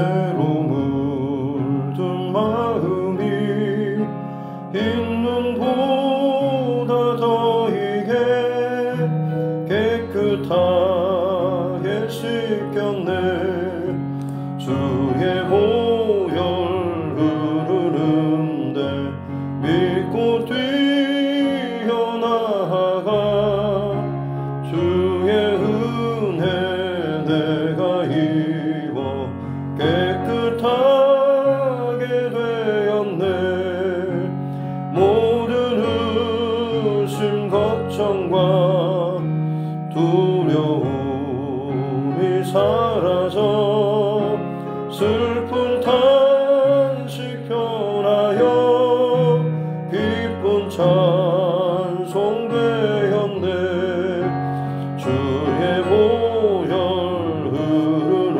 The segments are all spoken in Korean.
은혜로 물든 마음이 있는 보다 더 이게 깨끗하게 씻겼네. 주의 보혈 흐르는데 믿고 뛰어나가. 주의 은혜 내가 입어 깨끗하게 되었네. 모든 의심 걱정과 두려움이 사라져 슬픈 탄식 변하여 기쁜 찬송 되었네. 주의 보혈 흐르는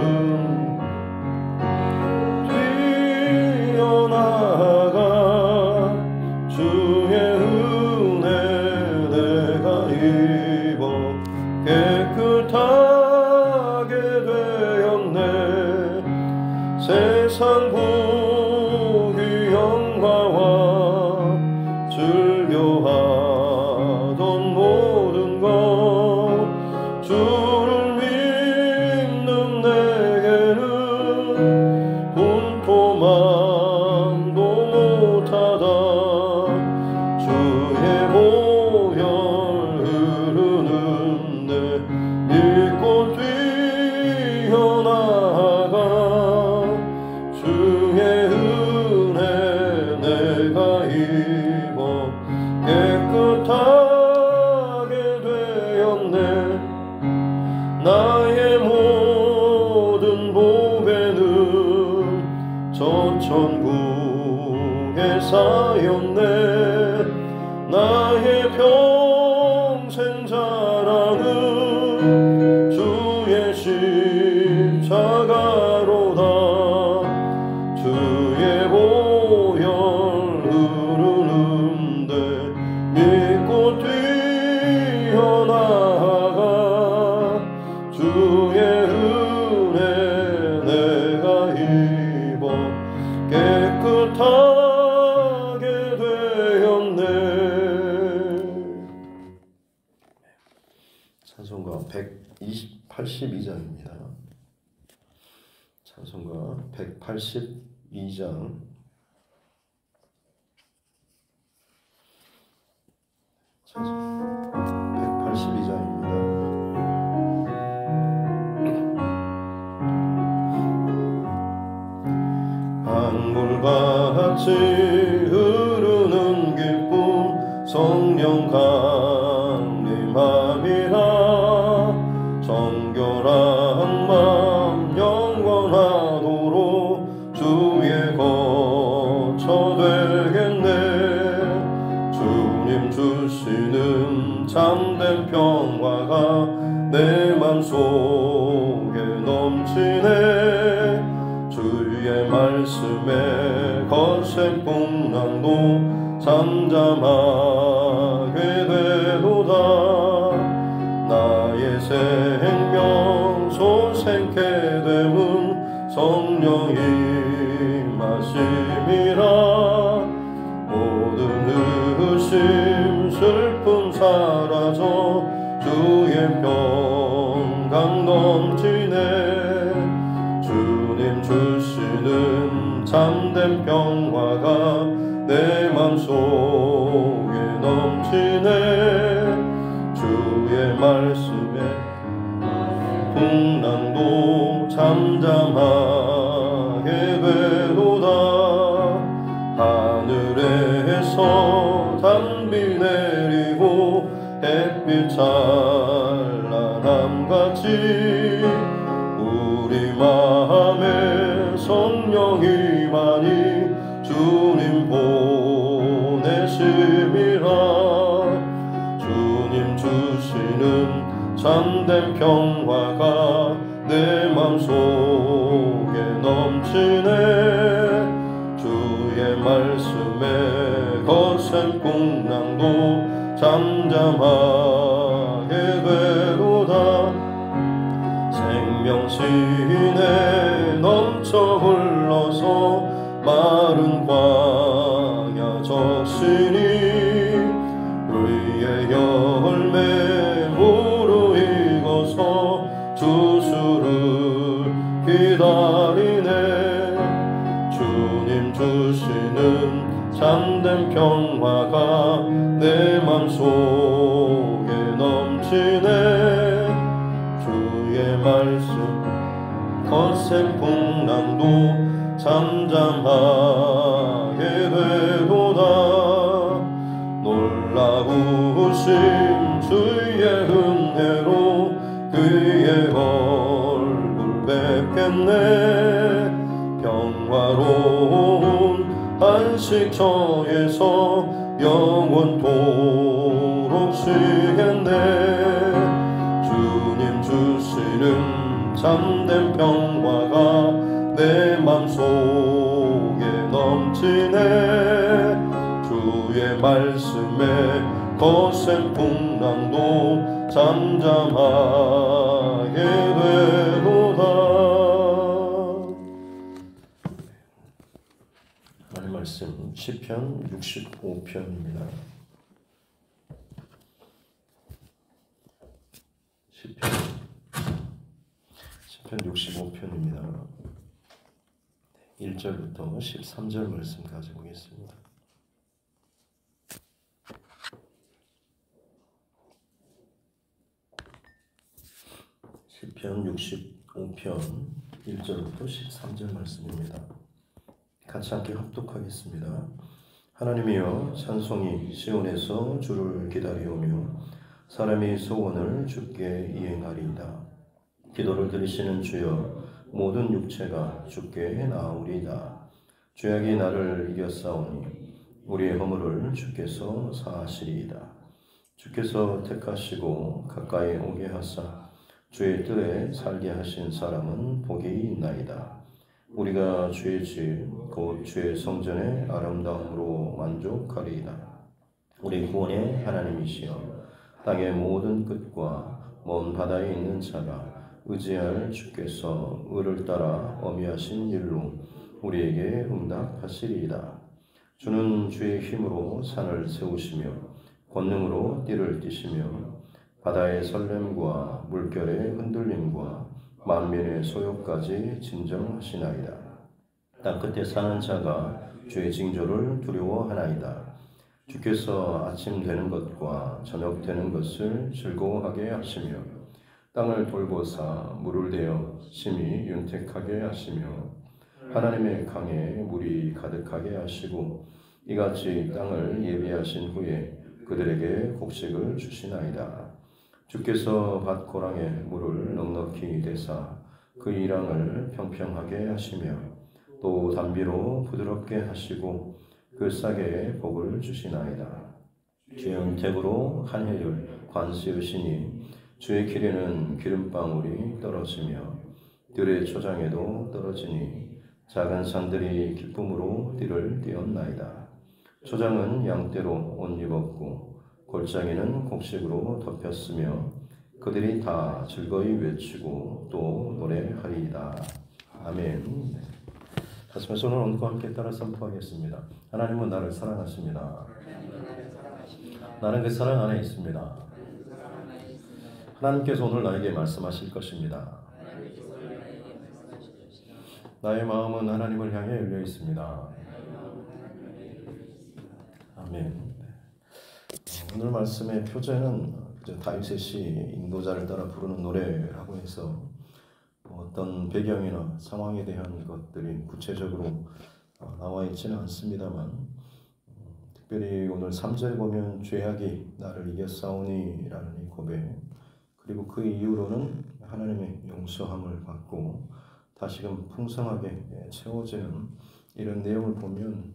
뛰어나가. 주의 은혜 내가 입어 깨끗하게 되었네. 세상 보기 영광과 즐겨하던 모든 것 주를 믿는 내게는 분토만도 못하다. 주의 보혈 흐르는데 믿고 뛰어나가. 주의 은혜 내가 입어 깨끗하게 되었네. 나의 모든 보배는 저 천국에 쌓였네. 나의 평생 자랑은 주의 십자가로다. 주의 보혈 흐르는데 믿고 뛰어나가. 주의 은혜 내가 입어 깨끗하게 되었네. 찬송가 182장입니다. 찬송가 182장 찬송 182장입니다. 강물같이 흐르는 기쁨 성령 강림함이라. 정결한 맘 영원하도록 주의 거처 되겠네. 주님 주시는 참된 평화가 내 맘속에 넘치네. 주의 말씀에 거센 풍랑도 잠잠하게 되도다. 나의 생명 소생케 됨은 성령이 마심이라. 모든 의심 슬픔 사라져 주의 평강 넘치네. 주님 주시는 참된 평화가 내 맘속에 넘치네. 주의 말씀에 풍랑도 잠잠하게 되도다. 하늘에서 단비 내리고 햇빛 찬란함같이 우리 마음에 성령이 많이 주님 보내심이라. 주님 주시는 참된 평화가 내 맘속에 넘치네. 주의 말씀에 거센 풍랑도 잠잠하게 되도다. 생명신에 넘쳐 주시는 참된 평화가 내 맘속에 넘치네. 주의 말씀 거센 풍랑도 잠잠하게 되도다. 놀라우신 주의 은혜로 그의 얼굴 뵙겠네. 평화로운 안식처에서 영원토록 쉬겠네. 주님 주시는 참된 평화가 내 맘속에 넘치네. 주의 말씀에 거센 풍랑도 잠잠하게 되도다. 하나님 말씀 시편 65편입니다. 시편 65편입니다. 1절부터 13절 말씀까지 보겠습니다. 시편 65편 1절부터 13절 말씀입니다. 같이 함께 합독하겠습니다. 하나님이여, 찬송이 시온에서 주를 기다리오며 사람이 소원을 주께 이행하리이다. 기도를 들으시는 주여, 모든 육체가 주께 나아오리이다. 죄악이 나를 이겼사오니 우리의 허물을 주께서 사하시리이다. 주께서 택하시고 가까이 오게 하사 주의 뜰에 살게 하신 사람은 복이 있나이다. 우리가 주의 집 곧 주의 성전의 아름다움으로 만족하리이다. 우리 구원의 하나님이시여, 땅의 모든 끝과 먼 바다에 있는 자가 의지할 주께서 의를 따라 어미하신 일로 우리에게 응답하시리이다. 주는 주의 힘으로 산을 세우시며 권능으로 띠를 띠시며 바다의 설렘과 물결의 흔들림과 만민의 소욕까지 진정하시나이다. 땅끝에 사는 자가 주의 징조를 두려워하나이다. 주께서 아침 되는 것과 저녁 되는 것을 즐거워하게 하시며 땅을 돌보사 물을 대어 심히 윤택하게 하시며 하나님의 강에 물이 가득하게 하시고 이같이 땅을 예비하신 후에 그들에게 곡식을 주시나이다. 주께서 밭고랑에 물을 넉넉히 대사 그 이랑을 평평하게 하시며 또 담비로 부드럽게 하시고 그 싸게에 복을 주시나이다. 주의 은택으로 한 해를 관세우시니 주의 길에는 기름방울이 떨어지며 들의 초장에도 떨어지니 작은 산들이 기쁨으로 띠를 띄었나이다. 초장은 양떼로 옷 입었고 골짜기는 곡식으로 덮였으며 그들이 다 즐거이 외치고 또 노래하리이다. 아멘. 가슴에 손을 얹고 함께 따라 선포하겠습니다. 하나님은 나를 사랑하십니다. 나는 그 사랑 안에 있습니다. 하나님께서 오늘 나에게 말씀하실 것입니다. 나의 마음은 하나님을 향해 열려 있습니다. 아멘. 오늘 말씀의 표제는 다윗의 시 인도자를 따라 부르는 노래라고 해서 어떤 배경이나 상황에 대한 것들이 구체적으로 나와 있지는 않습니다만 특별히 오늘 3절에 보면 죄악이 나를 이겼사오니 라는 이 고백, 그리고 그 이후로는 하나님의 용서함을 받고 다시금 풍성하게 채워지는 이런 내용을 보면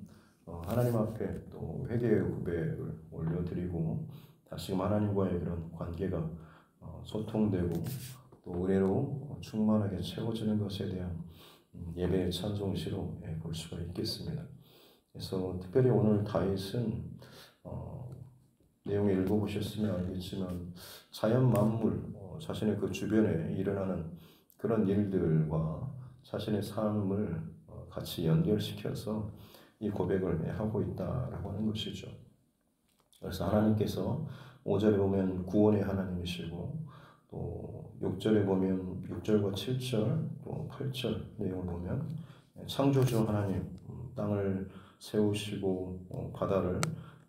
하나님 앞에 또 회개의 고백을 올려드리고 다시금 하나님과의 그런 관계가 소통되고 또 은혜로 충만하게 채워지는 것에 대한 예배의 찬송시로 볼 수가 있겠습니다. 그래서 특별히 오늘 다윗은 내용을 읽어보셨으면 알겠지만 자연 만물, 자신의 그 주변에 일어나는 그런 일들과 자신의 삶을 같이 연결시켜서 이 고백을 하고 있다라고 하는 것이죠. 그래서 하나님께서 5절에 보면 구원의 하나님이시고 또 6절에 보면 6절과 7절 또 8절 내용을 보면 창조주 하나님, 땅을 세우시고 바다를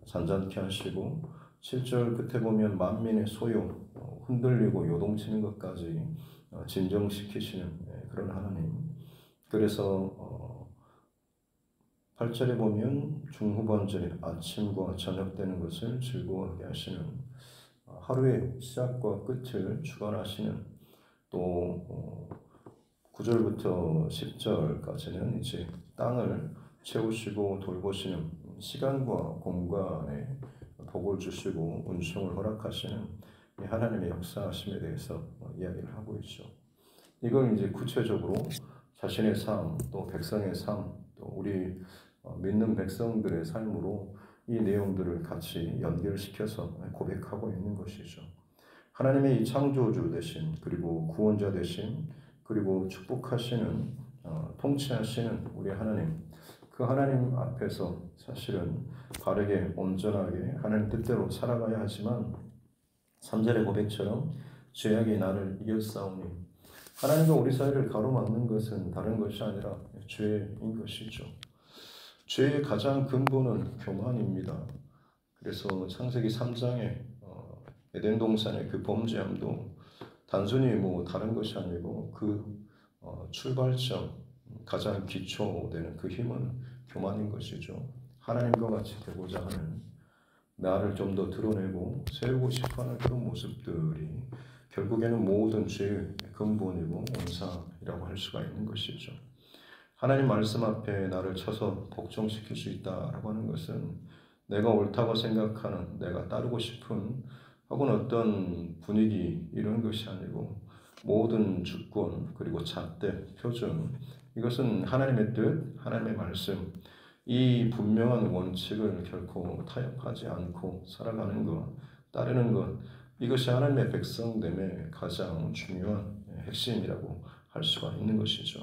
잔잔케 하시고 7절 끝에 보면 만민의 소요 흔들리고 요동치는 것까지 진정시키시는 그런 하나님. 그래서 8절에 보면 중후반절에 아침과 저녁 되는 것을 즐거워하게 하시는 하루의 시작과 끝을 주관하시는 또 9절부터 10절까지는 이제 땅을 채우시고 돌보시는 시간과 공간에 복을 주시고 운송을 허락하시는 하나님의 역사하심에 대해서 이야기를 하고 있죠. 이걸 이제 구체적으로 자신의 삶, 또 백성의 삶, 또 우리 믿는 백성들의 삶으로 이 내용들을 같이 연결시켜서 고백하고 있는 것이죠. 하나님의 이 창조주 되신, 그리고 구원자 되신, 그리고 축복하시는 통치하시는 우리 하나님, 그 하나님 앞에서 사실은 바르게 온전하게 하나님 뜻대로 살아가야 하지만 3절의 고백처럼 죄악이 나를 이겼사오니, 하나님과 우리 사이를 가로막는 것은 다른 것이 아니라 죄인 것이죠. 죄의 가장 근본은 교만입니다. 그래서 창세기 3장에 에덴 동산의 그 범죄함도 단순히 다른 것이 아니고 그 출발점, 가장 기초되는 그 힘은 교만인 것이죠. 하나님과 같이 되고자 하는, 나를 좀 더 드러내고 세우고 싶어하는 그런 모습들이 결국에는 모든 죄의 근본이고 원상이라고 할 수가 있는 것이죠. 하나님 말씀 앞에 나를 쳐서 복종시킬 수 있다라고 하는 것은 내가 옳다고 생각하는, 내가 따르고 싶은 혹은 어떤 분위기 이런 것이 아니고 모든 주권, 그리고 잣대, 표준, 이것은 하나님의 뜻, 하나님의 말씀, 이 분명한 원칙을 결코 타협하지 않고 살아가는 것, 따르는 것, 이것이 하나님의 백성됨의 가장 중요한 핵심이라고 할 수가 있는 것이죠.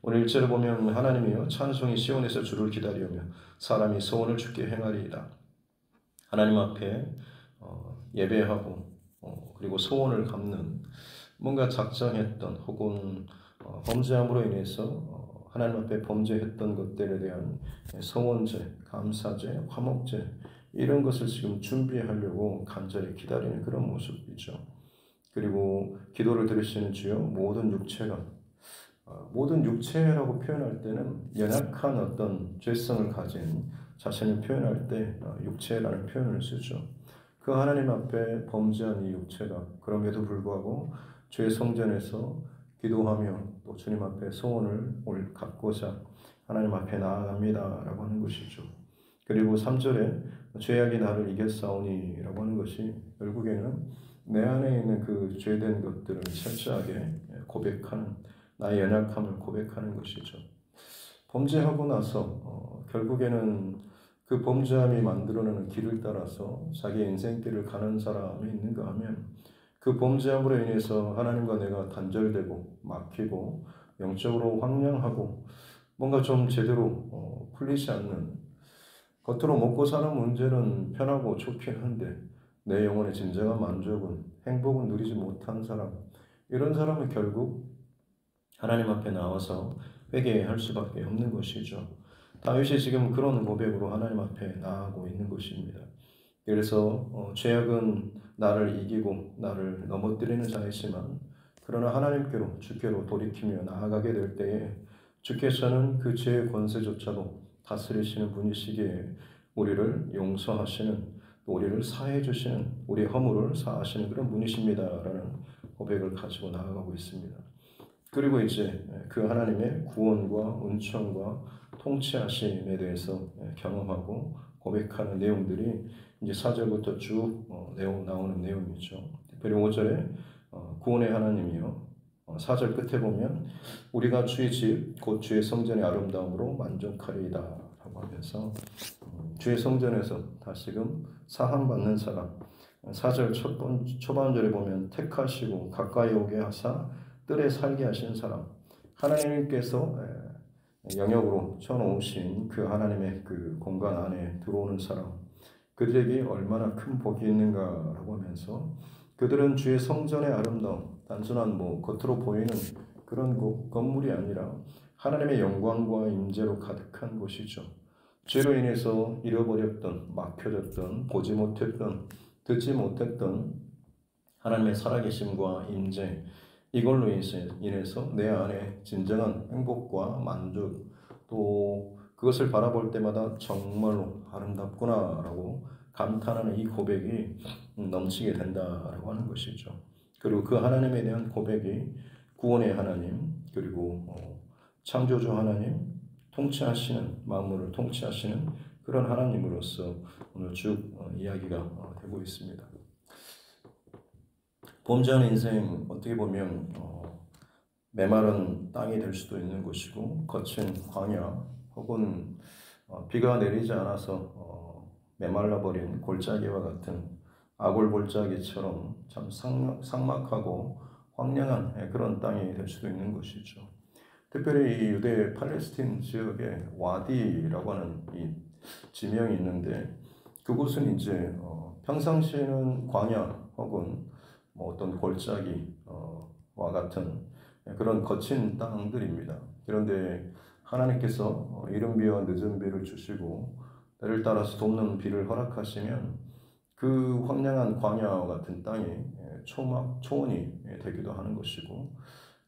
오늘 1절을 보면 하나님이여 찬송이 시온에서 주를 기다리며 사람이 소원을 주께 행하리이다. 하나님 앞에 예배하고 그리고 소원을 갚는, 뭔가 작정했던 혹은 범죄함으로 인해서 하나님 앞에 범죄했던 것들에 대한 소원제, 감사제, 화목제, 이런 것을 지금 준비하려고 간절히 기다리는 그런 모습이죠. 그리고 기도를 들으시는 주여 모든 육체가, 모든 육체라고 표현할 때는 연약한 어떤 죄성을 가진 자신을 표현할 때 육체라는 표현을 쓰죠. 그 하나님 앞에 범죄한 이 육체가 그럼에도 불구하고 죄의 성전에서 기도하며 또 주님 앞에 소원을 갖고자 하나님 앞에 나아갑니다 라고 하는 것이죠. 그리고 3절에 죄악이 나를 이겼사오니 라고 하는 것이 결국에는 내 안에 있는 그 죄된 것들을 철저하게 고백하는, 나의 연약함을 고백하는 것이죠. 범죄하고 나서 결국에는 그 범죄함이 만들어내는 길을 따라서 자기의 인생길을 가는 사람이 있는가 하면 그 범죄함으로 인해서 하나님과 내가 단절되고 막히고 영적으로 황량하고 뭔가 좀 제대로 풀리지 않는, 겉으로 먹고 사는 문제는 편하고 좋긴 한데 내 영혼의 진정한 만족은, 행복은 누리지 못한 사람, 이런 사람은 결국 하나님 앞에 나와서 회개할 수밖에 없는 것이죠. 다윗이 지금 그런 고백으로 하나님 앞에 나아가고 있는 것입니다. 그래서 죄악은 나를 이기고 나를 넘어뜨리는 자이지만 그러나 하나님께로, 주께로 돌이키며 나아가게 될 때에 주께서는 그 죄의 권세조차도 다스리시는 분이시기에 우리를 용서하시는, 우리를 사해 주시는, 우리의 허물을 사하시는 그런 분이십니다라는 고백을 가지고 나아가고 있습니다. 그리고 이제 그 하나님의 구원과 은총과 통치하심에 대해서 경험하고 고백하는 내용들이 이제 4절부터 쭉 나오는 내용이죠. 특별히 5절에 구원의 하나님이요, 4절 끝에 보면 우리가 주의 집 곧 주의 성전의 아름다움으로 만족하리이다 라고 하면서 주의 성전에서 다시금 사함받는 사람, 4절 초반절에 보면 택하시고 가까이 오게 하사 뜰에 살게 하신 사람, 하나님께서 영역으로 쳐놓으신 그 하나님의 그 공간 안에 들어오는 사람, 그들에게 얼마나 큰 복이 있는가라고 하면서 그들은 주의 성전의 아름다움, 단순한 겉으로 보이는 그런 건물이 아니라 하나님의 영광과 임재로 가득한 곳이죠. 죄로 인해서 잃어버렸던, 막혀졌던, 보지 못했던, 듣지 못했던 하나님의 살아계심과 임재, 이걸로 인해서 내 안에 진정한 행복과 만족, 또 그것을 바라볼 때마다 정말로 아름답구나라고 감탄하는 이 고백이 넘치게 된다라고 하는 것이죠. 그리고 그 하나님에 대한 고백이 구원의 하나님, 그리고 창조주 하나님, 통치하시는, 만물을 통치하시는 그런 하나님으로서 오늘 쭉 이야기가 되고 있습니다. 범죄한 인생, 어떻게 보면 메마른 땅이 될 수도 있는 것이고, 거친 광야 혹은 비가 내리지 않아서 메말라버린 골짜기와 같은 아골 골짜기처럼 참 삭막하고 황량한 그런 땅이 될 수도 있는 것이죠. 특별히 이 유대 팔레스틴 지역에 와디라고 하는 이 지명이 있는데, 그곳은 이제 평상시에는 광야 혹은 어떤 골짜기와 같은 그런 거친 땅들입니다. 그런데 하나님께서 이른 비와 늦은 비를 주시고 때를 따라서 돕는 비를 허락하시면 그 황량한 광야와 같은 땅이 초원이 되기도 하는 것이고,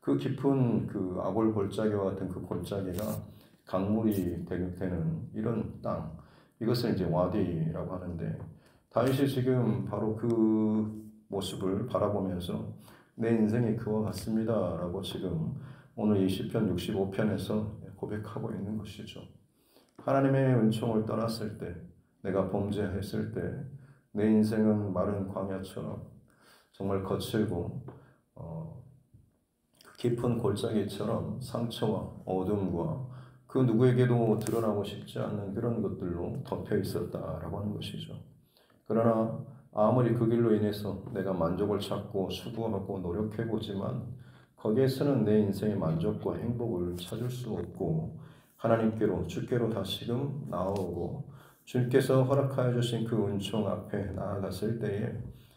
그 깊은 그 아골 골짜기와 같은 그 골짜기가 강물이 되는 이런 땅, 이것을 이제 와디라고 하는데, 다윗이 지금 바로 그 모습을 바라보면서 내 인생이 그와 같습니다라고 지금 오늘 이 시편 65편에서 고백하고 있는 것이죠. 하나님의 은총을 떠났을 때, 내가 범죄했을 때 내 인생은 마른 광야처럼 정말 거칠고 깊은 골짜기처럼 상처와 어둠과 그 누구에게도 드러나고 싶지 않는 그런 것들로 덮여 있었다라고 하는 것이죠. 그러나 아무리 그 길로 인해서 내가 만족을 찾고 수고하고 노력해보지만 거기에서는 내 인생의 만족과 행복을 찾을 수 없고, 하나님께로, 주께로 다시금 나오고 주님께서 허락하여 주신 그 은총 앞에 나아갔을 때에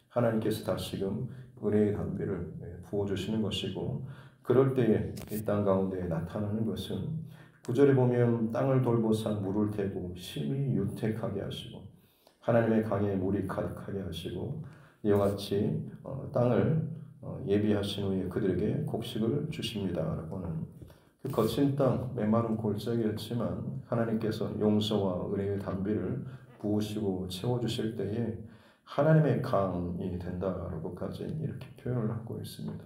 하나님께서 다시금 은혜의 담비를 부어주시는 것이고, 그럴 때에 이 땅 가운데 나타나는 것은 9절에 보면 땅을 돌보사 물을 대고 심히 유택하게 하시고 하나님의 강에 물이 가득하게 하시고 이와 같이 땅을 예비하신 후에 그들에게 곡식을 주십니다 라고 하는 그 거친 땅, 메마른 골짜기였지만 하나님께서 용서와 은혜의 담비를 부으시고 채워주실 때에 하나님의 강이 된다라고까지 이렇게 표현을 하고 있습니다.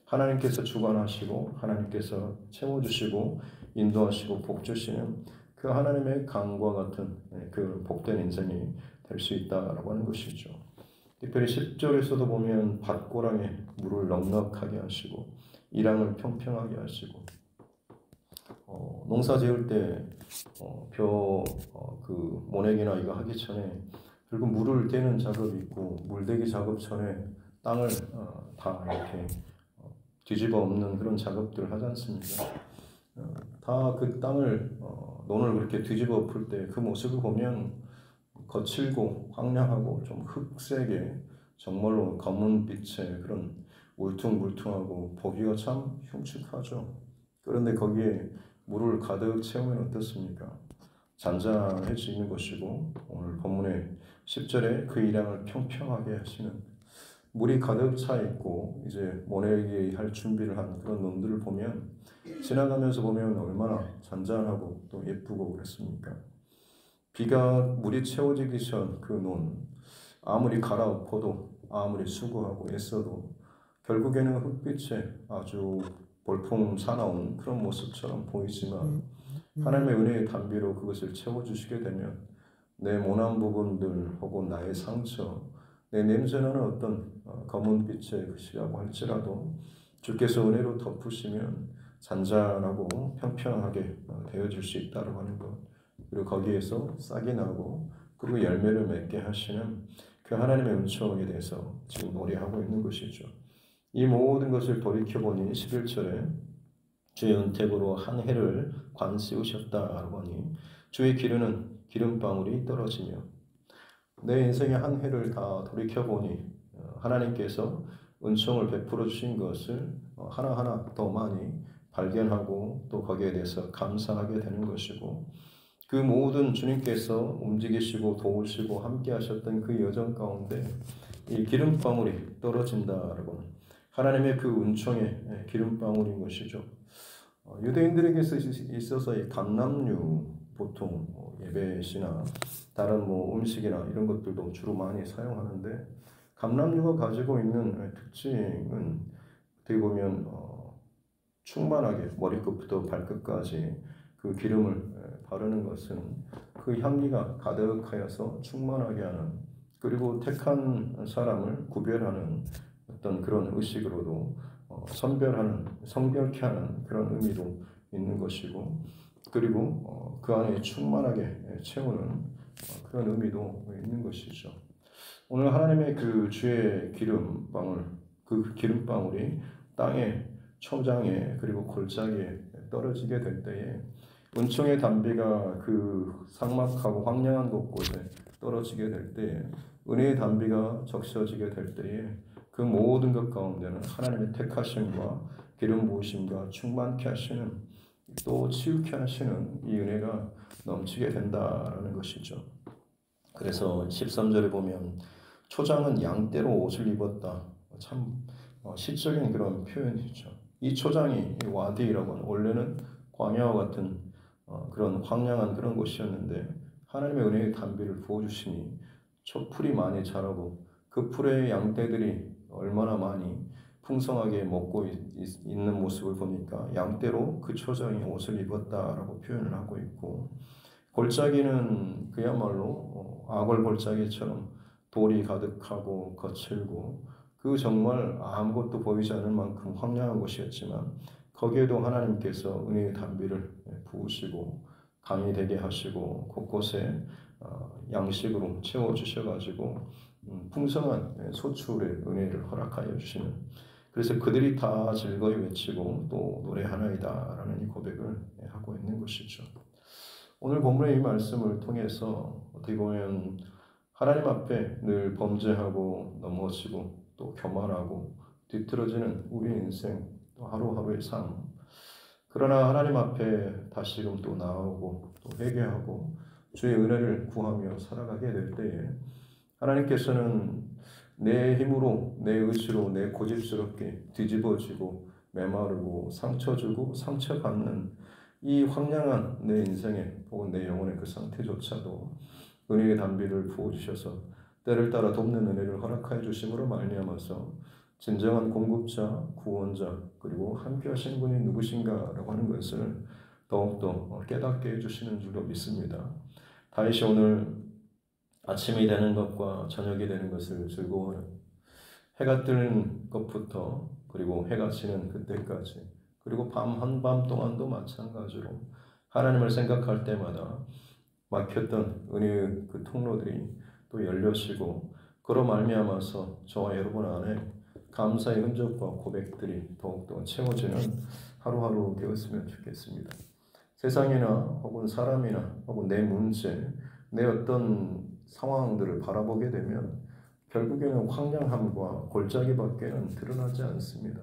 하나님께서 주관하시고 하나님께서 채워주시고 인도하시고 복주시는 그 하나님의 강과 같은 그 복된 인생이 될 수 있다라고 하는 것이죠. 특별히 10절에서도 보면 밭고랑에 물을 넉넉하게 하시고 이랑을 평평하게 하시고, 농사 지을 때 그 모내기나 이거 하기 전에 결국 물을 떼는 작업이 있고, 물대기 작업 전에 땅을 다 이렇게 뒤집어 엎는 그런 작업들을 하지 않습니까? 다 그 땅을 논을 그렇게 뒤집어 엎을 때 그 모습을 보면 거칠고 황량하고 좀 흑색의 정말로 검은 빛의 그런 울퉁불퉁하고 보기가 참 흉측하죠. 그런데 거기에 물을 가득 채우면 어떻습니까? 잔잔해지는 것이고, 오늘 본문의 10절에 그 이랑을 평평하게 하시는, 물이 가득 차 있고 이제 모내기 할 준비를 한 그런 논들을 보면 지나가면서 보면 얼마나 잔잔하고 또 예쁘고 그랬습니까? 비가 물이 채워지기 전 그 논, 아무리 갈아엎어도 아무리 수고하고 애써도 결국에는 흙빛에 아주 볼품 사나운 그런 모습처럼 보이지만 하나님의 은혜의 담비로 그것을 채워주시게 되면 내 모난 부분들 혹은 나의 상처, 내 냄새나는 어떤 검은 빛의 것이라고 할지라도 주께서 은혜로 덮으시면 잔잔하고 평평하게 되어질 수 있다고 하는 것, 그리고 거기에서 싹이 나고 그리고 열매를 맺게 하시는 그 하나님의 은총에 대해서 지금 노래하고 있는 것이죠. 이 모든 것을 돌이켜보니 11절에 주의 은택으로 한 해를 관씌우셨다라고 하니 주의 기르는 기름방울이 떨어지며, 내 인생의 한 해를 다 돌이켜보니 하나님께서 은총을 베풀어 주신 것을 하나하나 더 많이 발견하고 또 거기에 대해서 감사하게 되는 것이고, 그 모든 주님께서 움직이시고 도우시고 함께 하셨던 그 여정 가운데 이 기름방울이 떨어진다라고 하나님의 그 은총의 기름방울인 것이죠. 유대인들에게 있어서 이 감람류 보통 예배시나 다른 음식이나 이런 것들도 주로 많이 사용하는데 감람류가 가지고 있는 특징은 어떻게 보면 충만하게 머리끝부터 발끝까지 그 기름을 바르는 것은 그 향기가 가득하여서 충만하게 하는, 그리고 택한 사람을 구별하는 어떤 그런 의식으로도 선별하는, 성별케 하는 그런 의미도 있는 것이고, 그리고 그 안에 충만하게 채우는 그런 의미도 있는 것이죠. 오늘 하나님의 그 주의 기름방울, 그 기름방울이 땅에, 초장에, 그리고 골짜기에 떨어지게 될 때에 은총의 단비가 그 삭막하고 황량한 곳곳에 떨어지게 될 때에, 은혜의 단비가 적셔지게 될 때에 그 모든 것 가운데는 하나님의 택하심과 기름 부으심과 충만케 하시는, 또 치유케 하시는 이 은혜가 넘치게 된다라는 것이죠. 그래서 13절에 보면 초장은 양떼로 옷을 입었다. 참 시적인 그런 표현이죠. 이 초장이 와디라고 하는, 원래는 광야와 같은 그런 황량한 그런 곳이었는데 하나님의 은혜의 단비를 부어주시니 풀이 많이 자라고 그 풀에 양떼들이 얼마나 많이 풍성하게 먹고 있는 모습을 보니까 양떼로 그 초장이 옷을 입었다라고 표현을 하고 있고, 골짜기는 그야말로 악월 골짜기처럼 돌이 가득하고 거칠고 그 정말 아무것도 보이지 않을 만큼 황량한 곳이었지만 거기에도 하나님께서 은혜의 단비를 부으시고 강이 되게 하시고 곳곳에 양식으로 채워주셔가지고 풍성한 소출의 은혜를 허락하여 주시는, 그래서 그들이 다 즐거이 외치고 또 노래하나이다 라는 이 고백을 하고 있는 것이죠. 오늘 본문의 이 말씀을 통해서 어떻게 보면 하나님 앞에 늘 범죄하고 넘어지고 또 교만하고 뒤틀어지는 우리 인생, 또 하루하루의 삶, 그러나 하나님 앞에 다시금 또 나오고 또 회개하고 주의 은혜를 구하며 살아가게 될 때에 하나님께서는 내 힘으로, 내 의지로, 내 고집스럽게 뒤집어지고 메마르고 상처 주고 상처받는 이 황량한 내 인생의 혹은 내 영혼의 그 상태조차도 은혜의 단비를 부어주셔서 때를 따라 돕는 은혜를 허락하여 주심으로 말미암아서 진정한 공급자, 구원자, 그리고 함께 하시는 분이 누구신가라고 하는 것을 더욱더 깨닫게 해주시는 줄로 믿습니다. 다윗이 오늘 아침이 되는 것과 저녁이 되는 것을 즐거워하는, 해가 뜨는 것부터 그리고 해가 지는 그때까지, 그리고 밤 한밤 동안도 마찬가지로 하나님을 생각할 때마다 막혔던 은혜의 그 통로들이 또 열려지고, 그로 말미암아서 저와 여러분 안에 감사의 흔적과 고백들이 더욱더 채워지는 하루하루 되었으면 좋겠습니다. 세상이나 혹은 사람이나 혹은 내 문제, 내 어떤 상황들을 바라보게 되면 결국에는 황량함과 골짜기밖에는 드러나지 않습니다.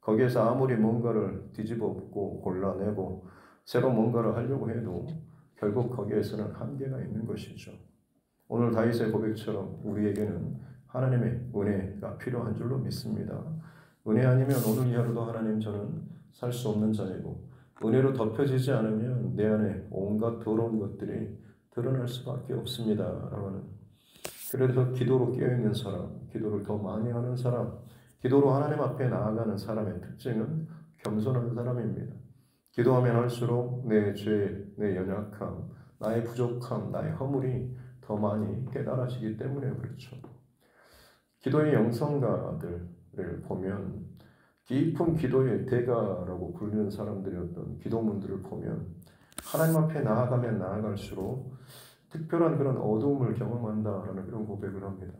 거기에서 아무리 뭔가를 뒤집어 엎고 골라내고 새로 뭔가를 하려고 해도 결국 거기에서는 한계가 있는 것이죠. 오늘 다윗의 고백처럼 우리에게는 하나님의 은혜가 필요한 줄로 믿습니다. 은혜 아니면 오늘 이 하루도 하나님 저는 살 수 없는 자이고, 은혜로 덮여지지 않으면 내 안에 온갖 더러운 것들이 드러날 수밖에 없습니다 라는, 그래서 기도로 깨어있는 사람, 기도를 더 많이 하는 사람, 기도로 하나님 앞에 나아가는 사람의 특징은 겸손한 사람입니다. 기도하면 할수록 내 죄, 내 연약함, 나의 부족함, 나의 허물이 더 많이 깨달아지기 때문에 그렇죠. 기도의 영성가들을 보면 깊은 기도의 대가라고 불리는 사람들의 어떤 기도문들을 보면 하나님 앞에 나아가면 나아갈수록 특별한 그런 어두움을 경험한다라는 그런 고백을 합니다.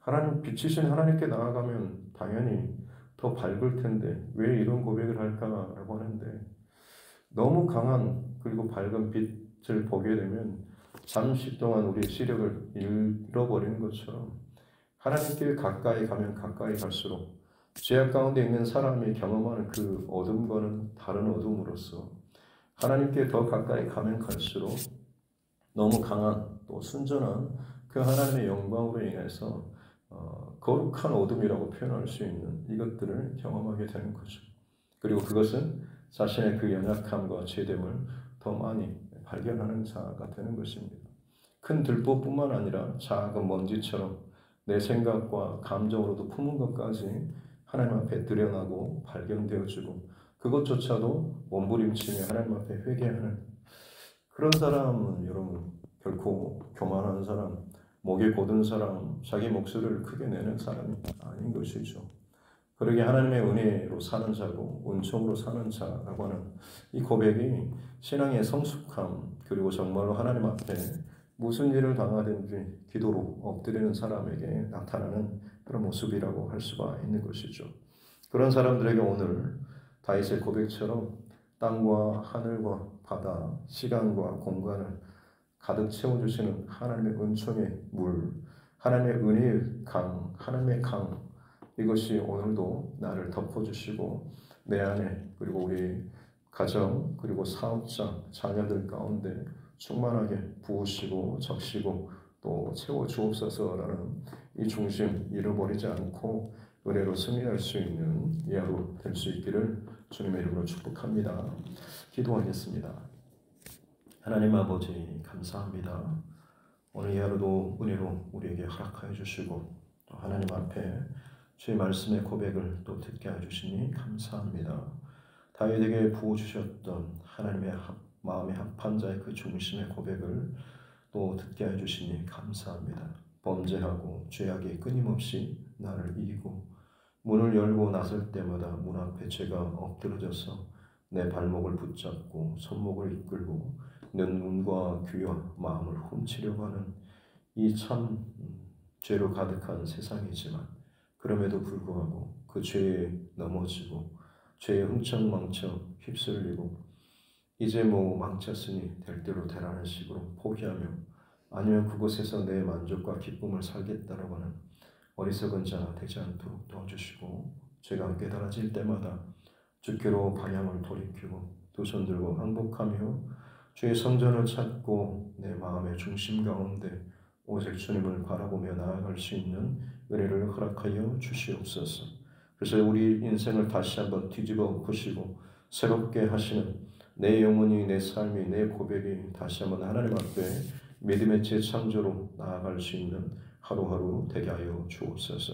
하나님, 빛이신 하나님께 나아가면 당연히 더 밝을 텐데 왜 이런 고백을 할까라고 하는데, 너무 강한 그리고 밝은 빛을 보게 되면 잠시 동안 우리의 시력을 잃어버리는 것처럼 하나님께 가까이 가면 가까이 갈수록 죄악 가운데 있는 사람이 경험하는 그 어둠과는 다른 어둠으로서 하나님께 더 가까이 가면 갈수록 너무 강한 또 순전한 그 하나님의 영광으로 인해서 거룩한 어둠이라고 표현할 수 있는 이것들을 경험하게 되는 거죠. 그리고 그것은 자신의 그 연약함과 죄됨을 더 많이 발견하는 자가 되는 것입니다. 큰 들보뿐만 아니라 작은 먼지처럼 내 생각과 감정으로도 품은 것까지 하나님 앞에 드러나고 발견되어지고 그것조차도 몸부림치며 하나님 앞에 회개하는 그런 사람은 여러분 결코 교만한 사람, 목이 곧은 사람, 자기 목소리를 크게 내는 사람이 아닌 것이죠. 그러게 하나님의 은혜로 사는 자고 은총으로 사는 자라고 하는 이 고백이 신앙의 성숙함 그리고 정말로 하나님 앞에 무슨 일을 당하든지 기도로 엎드리는 사람에게 나타나는 그런 모습이라고 할 수가 있는 것이죠. 그런 사람들에게 오늘 다윗의 고백처럼 땅과 하늘과 바다, 시간과 공간을 가득 채워주시는 하나님의 은총의 물, 하나님의 은혜의 강, 하나님의 강 이것이 오늘도 나를 덮어주시고 내 안에 그리고 우리 가정 그리고 사업자, 자녀들 가운데 충만하게 부으시고 적시고 또 채워주옵소서라는 이 중심 잃어버리지 않고 은혜로 승리할 수 있는 이 하루 될 수 있기를 주님의 이름으로 축복합니다. 기도하겠습니다. 하나님 아버지 감사합니다. 오늘 이 하루도 은혜로 우리에게 허락하여 주시고 또 하나님 앞에 주의 말씀의 고백을 또 듣게 해주시니 감사합니다. 다윗에게 부어주셨던 하나님의 마음의 합한 자의 그 중심의 고백을 또 듣게 해주시니 감사합니다. 범죄하고 죄악이 끊임없이 나를 이기고 문을 열고 나설 때마다 문 앞에 죄가 엎드러져서 내 발목을 붙잡고 손목을 이끌고 내 눈과 귀와 마음을 훔치려고 하는 이 참 죄로 가득한 세상이지만 그럼에도 불구하고 그 죄에 넘어지고 죄에 흥청망청 휩쓸리고 이제 뭐 망쳤으니 될 대로 되라는 식으로 포기하며 아니면 그곳에서 내 만족과 기쁨을 살겠다라고 하는 어리석은 자 되지 않도록 도와주시고 죄가 깨달아질 때마다 주께로 방향을 돌이키고 두 손 들고 항복하며 주의 성전을 찾고 내 마음의 중심 가운데 오직 주님을 바라보며 나아갈 수 있는 은혜를 허락하여 주시옵소서. 그래서 우리 인생을 다시 한번 뒤집어 엎으시고 새롭게 하시는 내 영혼이, 내 삶이, 내 고백이 다시 한번 하나님 앞에 믿음의 재창조로 나아갈 수 있는 하루하루 되게 하여 주옵소서.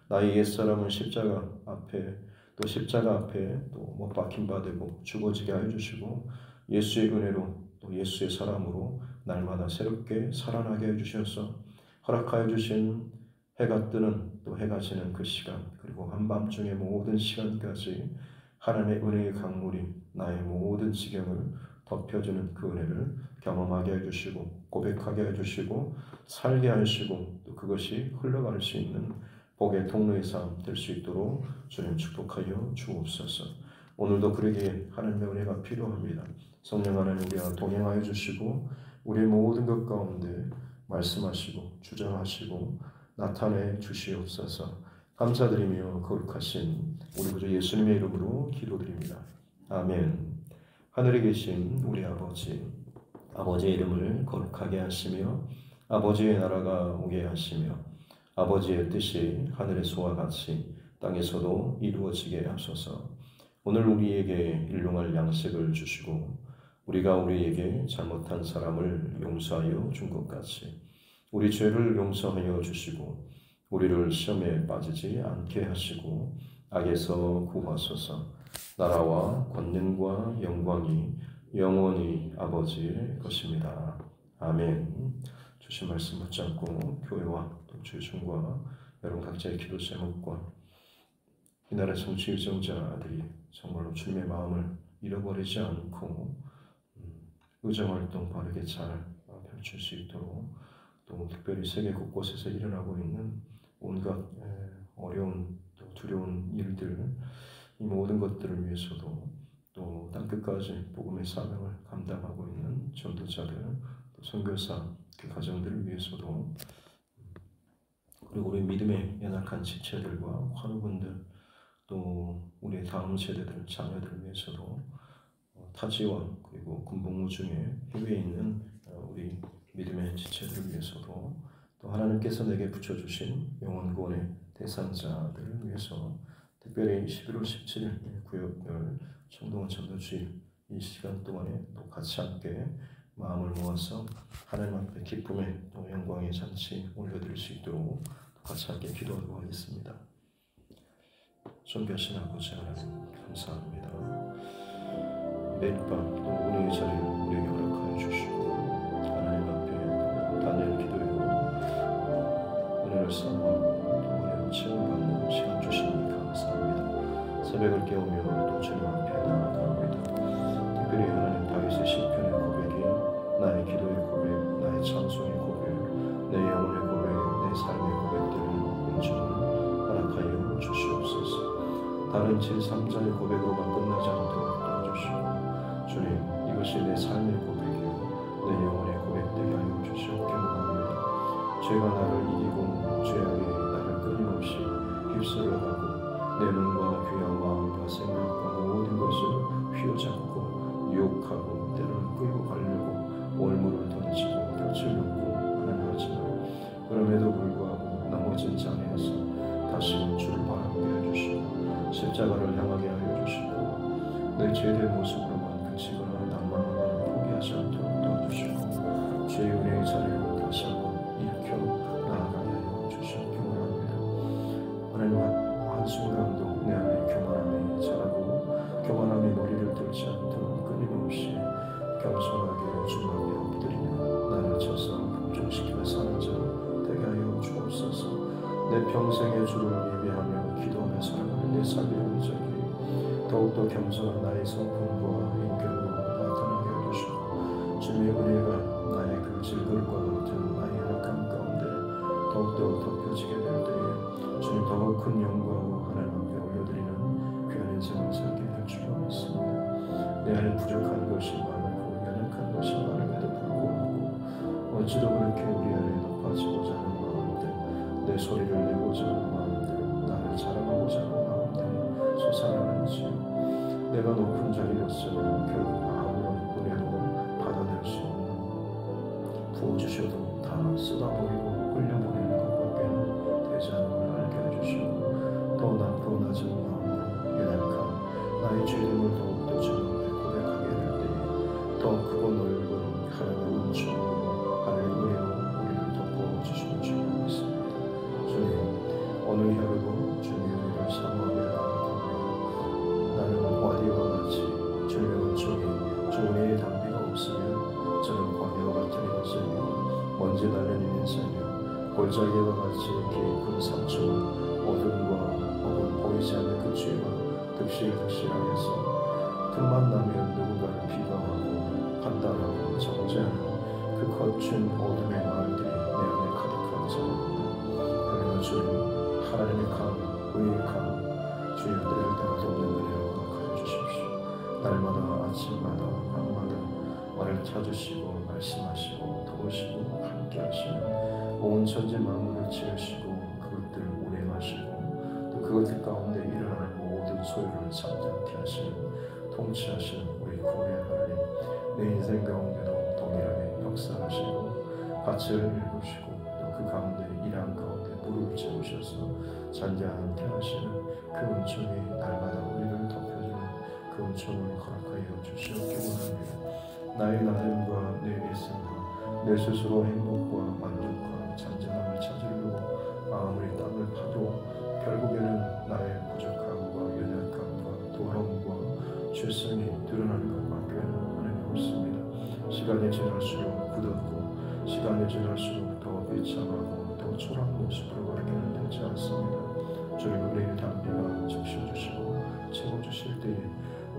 나의 옛사람은 십자가 앞에 또 십자가 앞에 또 못 박힌 바 되고 죽어지게 하여 주시고 예수의 은혜로 또 예수의 사랑으로 날마다 새롭게 살아나게 해주셔서 허락하여 주신 해가 뜨는 또 해가 지는 그 시간 그리고 한밤중의 모든 시간까지 하나님의 은혜의 강물이 나의 모든 지경을 덮여주는 그 은혜를 경험하게 해주시고 고백하게 해주시고 살게 하시고 또 그것이 흘러갈 수 있는 복의 통로의 삶 될 수 있도록 주님 축복하여 주옵소서. 오늘도 그러기에 하나님의 은혜가 필요합니다. 성령 하나님 우리와 동행하여 주시고 우리의 모든 것 가운데 말씀하시고 주장하시고 나타내 주시옵소서. 감사드리며 거룩하신 우리 구주 예수님의 이름으로 기도드립니다. 아멘. 하늘에 계신 우리 아버지, 아버지의 이름을 거룩하게 하시며 아버지의 나라가 오게 하시며 아버지의 뜻이 하늘에서와 같이 땅에서도 이루어지게 하소서. 오늘 우리에게 일용할 양식을 주시고 우리가 우리에게 잘못한 사람을 용서하여 준 것 같이 우리 죄를 용서하여 주시고 우리를 시험에 빠지지 않게 하시고 악에서 구하소서. 나라와 권능과 영광이 영원히 아버지의 것입니다. 아멘. 주신 말씀 붙잡고 교회와 또 주중과 여러분 각자의 기도 제목과 이 나라 정치 유정자들이 정말로 주님의 마음을 잃어버리지 않고 의정활동 바르게 잘 펼칠 수 있도록 또 특별히 세계 곳곳에서 일어나고 있는 온갖 어려운 또 두려운 일들 이 모든 것들을 위해서도 또 땅끝까지 복음의 사명을 감당하고 있는 전도자들 또 선교사 그 가정들을 위해서도 그리고 우리 믿음의 연약한 지체들과 환우분들 또 우리의 다음 세대들 자녀들을 위해서도 타지와 그리고 군복무 중에 해외에 있는 우리 믿음의 지체들을 위해서도 또 하나님께서 내게 붙여주신 영혼 구원의 대상자들을 위해서 특별히 11월 17일 구역별 청동원 전도주일 이 시간 동안에 또 같이 함께 마음을 모아서 하나님 앞에 기쁨의 또 영광의 잔치 올려드릴 수 있도록 같이 함께 기도하도록 하겠습니다. 존귀하신 아버지 하나님 감사합니다. 매일 밤 또 은혜의 자리를 우리에게 허락하여 주시고 하나님 앞에 단일 기도로 은혜를 쌓아가고 또 은혜를 체험받는 시간 주시니 감사합니다. 새벽을 깨우며 또 주님 앞에 나아갑니다. 특별히 하나님 다윗의 시편의 고백이 나의 기도의 고백, 나의 찬송의 고백, 내 영혼의 고백, 내 삶의 고백들을 은총을 허락하여 주시옵소서. 다른 제3자의 고백으로만 끝나지 않도록 도와주시고 주님 이것이 내 삶의 고백이요 내 영혼의 고백되게 하여 주시옵기 원합니다. 죄가 나를 이기고 죄악이 나를 끊임없이 휩쓸어가고 내 눈과 귀와 마음과 생각과 모든 것을 휘어잡고 유혹하고 때로는 끌고 가려고 올무를 던지고 덫을 놓고 하는 하지만 그럼에도 불구하고 넘어진 자리에서 다시 주를 바라보게 해주시고 십자가를 향하게 하여 주시고 내 죄된 모습으로만 그치거나 낭만하거나 포기하지 않도록 도와주시고 주의 은혜의 자리로 다시 한번 일으켜 나아가게 하여 주시옵기 원합니다. 하나님 한순간도 내 안에 교만함이 자라고 교만함이 머리를 들지 않도록 끊임없이 겸손하게 주님께 엎드리며 나를 쳐서 긍정시키며 사는 자 되게 하여 주옵소서. 내 평생의 주를 예배하며 기도하며 살아가는 내 삶의 흔적이 더욱더 겸손한 나의 성품과 인격으로 나타나게 해주시고 주님의 은혜가 나의 그 질그릇과 같은 나의 연약함 가운데 더욱더 덮여지게 될 때에 주님 더욱 큰 영광으로 하나님 앞에 올려드리는 귀한 인생을 살게 될 줄로 믿습니다. 내 안에 부족한 것이 많고 연약한 것이 많음에도 불구하고 어찌도 그렇게 우리 안에 높아지고자 하는 마음들 내 소리를 내고자 하는 마음들 나를 자랑하고자 하는 마음들이 솟아나는지요. 내가 높은 자리였으면 결국 아무런 은혜도 받아낼 수 없는 부어주셔도 다 쏟아버리고 흘려보내는 것밖에는 되지 않은 걸 알게 해주시고 더 낮고 낮은 마음으로 연약한 나의 죄됨을 더욱더 주님 앞에 고백하게 될 때에 더 크고 넓은 하나님의 은총으로 하나님의 은혜로 우리를 덮어주시는 줄 믿습니다. 주님 오늘 하루도 주님의 은혜를 사모하며 나아갑니다. 나는 와디와 같이 주님의 은총이 주 은혜의 담비가 없으면 저는 광야와 같은 인생이요 먼지 나는 인생이요 골짜기와 같이 깊은 상처와 어둠과 혹은 보이지 않는 그 죄가 득실득실하여서 틈만 나면 누군가를 비방하고 판단하고 정죄하는 그 거친 어둠의 마을들이 내 안에 가득한 자입니다. 그러나 주님 하나님의 강, 의의 강 주여 때릴 때가 돕는 은혜를 허락하여 주십시오. 날마다 아침마다 밤마다 나를 찾으시고 말씀하시고 도우시고 함께 하시는 온 천지 만물을 지으시고 그것들을 운행하시고 또 그것들 가운데 일어나는 모든 소유를 잠잠케 하시는 통치하시는 우리 구원의 하나님 내 인생 가운데도 동일하게 역사하시고 밭을 일구시고 또 그 가운데 일한 가운데 물을 채우셔서 잔잔케 하시는 그 은총이 날마다 우리를 덮여주는 그 은총을 허락하여 주시옵기 원합니다. 나의 나됨과 내 애씀과 내 스스로 행복과 만족과 잔잔함을 찾으려고 아무리 땅을 파도 결국에는 나의 부족함과 연약함과 더러움과 죄성이 드러나는 것밖에는 하나님 없습니다. 시간이 지날수록 굳었고 시간이 지날수록 더 비참하고 더 초라한 모습으로 가게는 되지 않습니다. 주님 은혜의 담비가 적셔주시고 채워주실 때에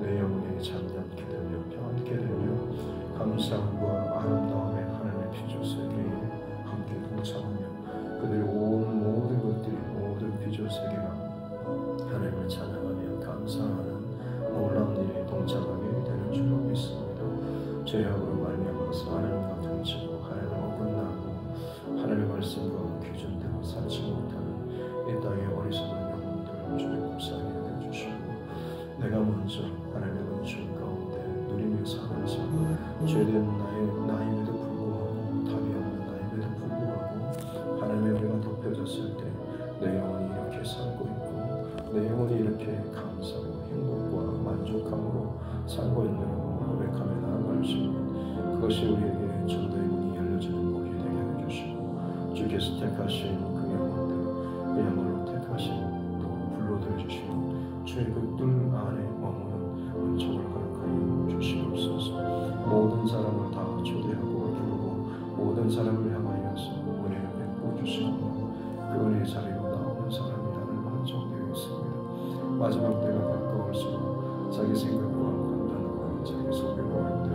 내 영혼이 잠잠게 되며 평안케 되며 감사함과 아름다움의 하나님의 피조세계에 함께 동참하며 그들의 온 모든 것들이 모든 피조세계가 하나님을 찬양하며 감사하는 놀라운 일에 동참하게 되는 줄로 믿습니다. 죄악으로 말미암아서 하나님과 등지고 하나님을 어긋나고 하나님의 말씀과 기준대로 살지 못하는 이 땅의 어리석은 영혼들을 주님 불쌍히 여겨주시고 내가 먼저 하나님의 은총 가운데 누리며 죄된 나임에도 불구하고 답이 없는 나임에도 불구하고 하나님의 은혜가 덮여졌을 때 내 영혼이 이렇게 살고 있고 내 영혼이 이렇게 감사로 행복과 만족함으로 살고 있느라고 고백하며 나아갈 수 있는 그것이 우리에게 전도의 문이 열려지는 복이 되게 해주시고 주께서 택하신 그 영혼들 그야말로 택하신 또 불러들여 주시고 주의 그 뜰 안에 머무는 은총을 허락하여 주시옵소서. 모든 사람을 다 초대하고 부르고 모든 사람을 향하여서 은혜를 베풀어 주시고 그 은혜의 자리로 나오는 사람이라는 한정되어 있습니다. 마지막 때가 가까울수록 자기 생각과 판단과 자기 소비로 할때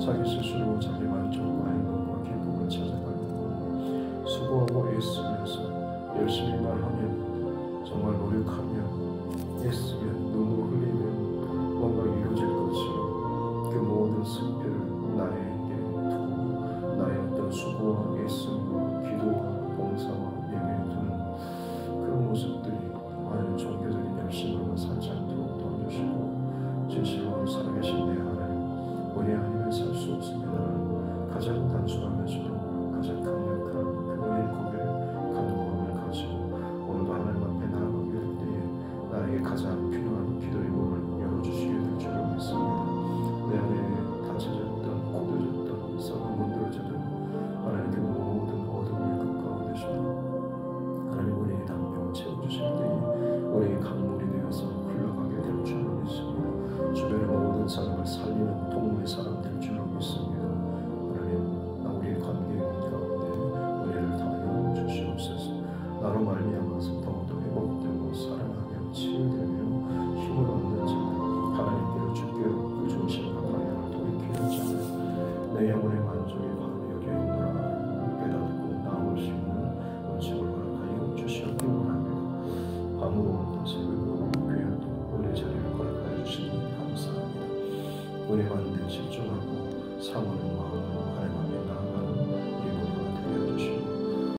자기 스스로 자기 만족과 행복과 기쁨을 찾아가려고 수고하고 애쓰면서 열심히 말하면 정말 노력하며 애쓰면 눈물 흘리면 뭔가 이루어질 것처럼 그 모든 승패를 나에게 두고 나의 어떤 수고와